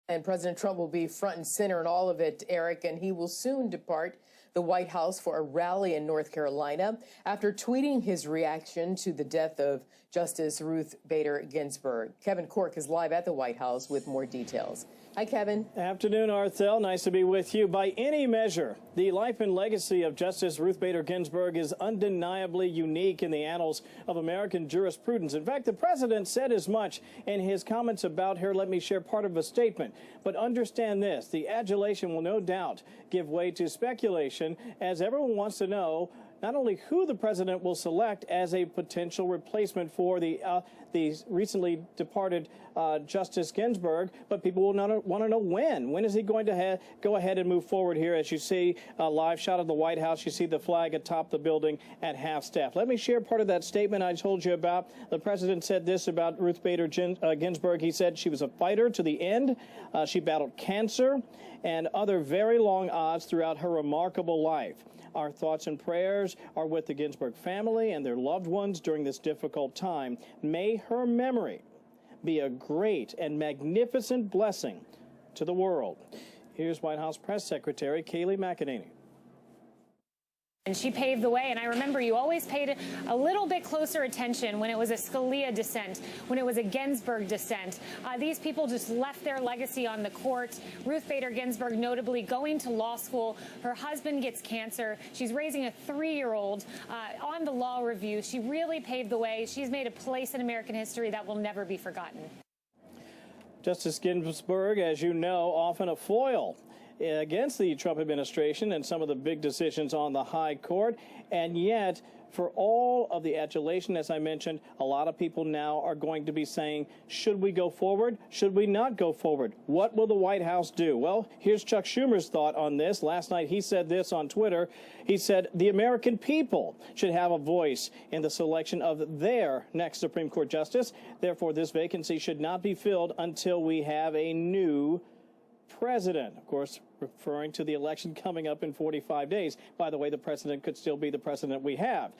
And President Trump will be front and center in all of it, Eric, and he will soon depart the White House for a rally in North Carolina after tweeting his reaction to the death of Justice Ruth Bader Ginsburg. Kevin Cork is live at the White House with more details. Hi, Kevin. Afternoon, Arthel. Nice to be with you. By any measure, the life and legacy of Justice Ruth Bader Ginsburg is undeniably unique in the annals of American jurisprudence. In fact, the president said as much in his comments about her. Let me share part of a statement. But understand this, the adulation will no doubt give way to speculation as everyone wants to know not only who the president will select as a potential replacement for the recently departed Justice Ginsburg, but people will want to know when. When is he going to go ahead and move forward here? As you see a live shot of the White House, you see the flag atop the building at half-staff. Let me share part of that statement I told you about. The president said this about Ruth Bader Ginsburg. He said she was a fighter to the end. She battled cancer and other very long odds throughout her remarkable life. Our thoughts and prayers are with the Ginsburg family and their loved ones during this difficult time. May her memory be a great and magnificent blessing to the world. Here's White House Press Secretary Kayleigh McEnany. And she paved the way, and I remember you always paid a little bit closer attention when it was a Scalia dissent, when it was a Ginsburg dissent. These people just left their legacy on the court. Ruth Bader Ginsburg notably going to law school. Her husband gets cancer. She's raising a 3-year-old on the law review. She really paved the way. She's made a place in American history that will never be forgotten. Justice Ginsburg, as you know, often a foil against the Trump administration and some of the big decisions on the high court. And yet, for all of the adulation, as I mentioned, a lot of people now are going to be saying, should we go forward? Should we not go forward? What will the White House do? Well, here's Chuck Schumer's thought on this. Last night, he said this on Twitter. He said the American people should have a voice in the selection of their next Supreme Court justice. Therefore, this vacancy should not be filled until we have a new president. Of course, referring to the election coming up in 45 days. By the way, the president could still be the president we have.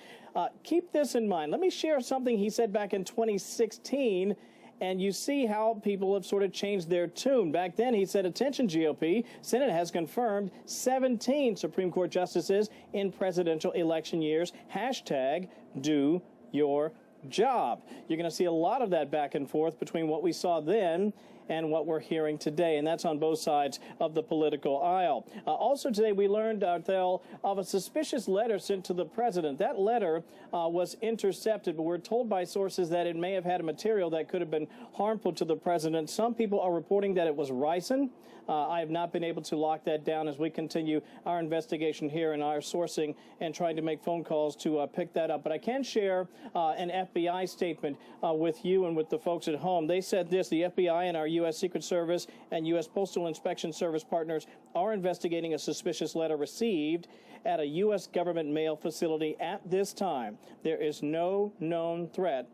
Keep this in mind. Let me share something he said back in 2016, and you see how people have sort of changed their tune. Back then, he said, attention, GOP, Senate has confirmed 17 Supreme Court justices in presidential election years. Hashtag do your job. You're going to see a lot of that back and forth between what we saw then and what we're hearing today, and that's on both sides of the political aisle. Also today, we learned, Arthel, of a suspicious letter sent to the president. That letter was intercepted, but we're told by sources that it may have had a material that could have been harmful to the president. Some people are reporting that it was ricin. I have not been able to lock that down as we continue our investigation here and our sourcing and trying to make phone calls to pick that up. But I can share an FBI statement with you and with the folks at home. They said this: the FBI and our U.S. Secret Service and U.S. Postal Inspection Service partners are investigating a suspicious letter received at a U.S. government mail facility. At this time, there is no known threat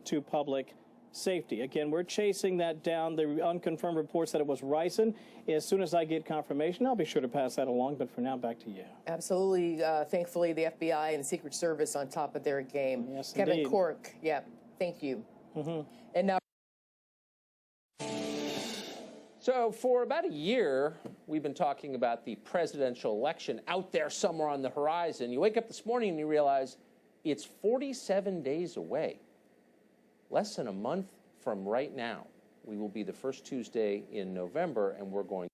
to public safety. Again, we're chasing that down. The unconfirmed reports that it was ricin. As soon as I get confirmation, I'll be sure to pass that along. But for now, back to you. Absolutely. Thankfully, the FBI and the Secret Service on top of their game. Yes, Kevin indeed. Cork. Yeah. Thank you. And now. So for about a year, we've been talking about the presidential election out there somewhere on the horizon. You wake up this morning and you realize it's 47 days away. Less than a month from right now, we will be the first Tuesday in November, and we're going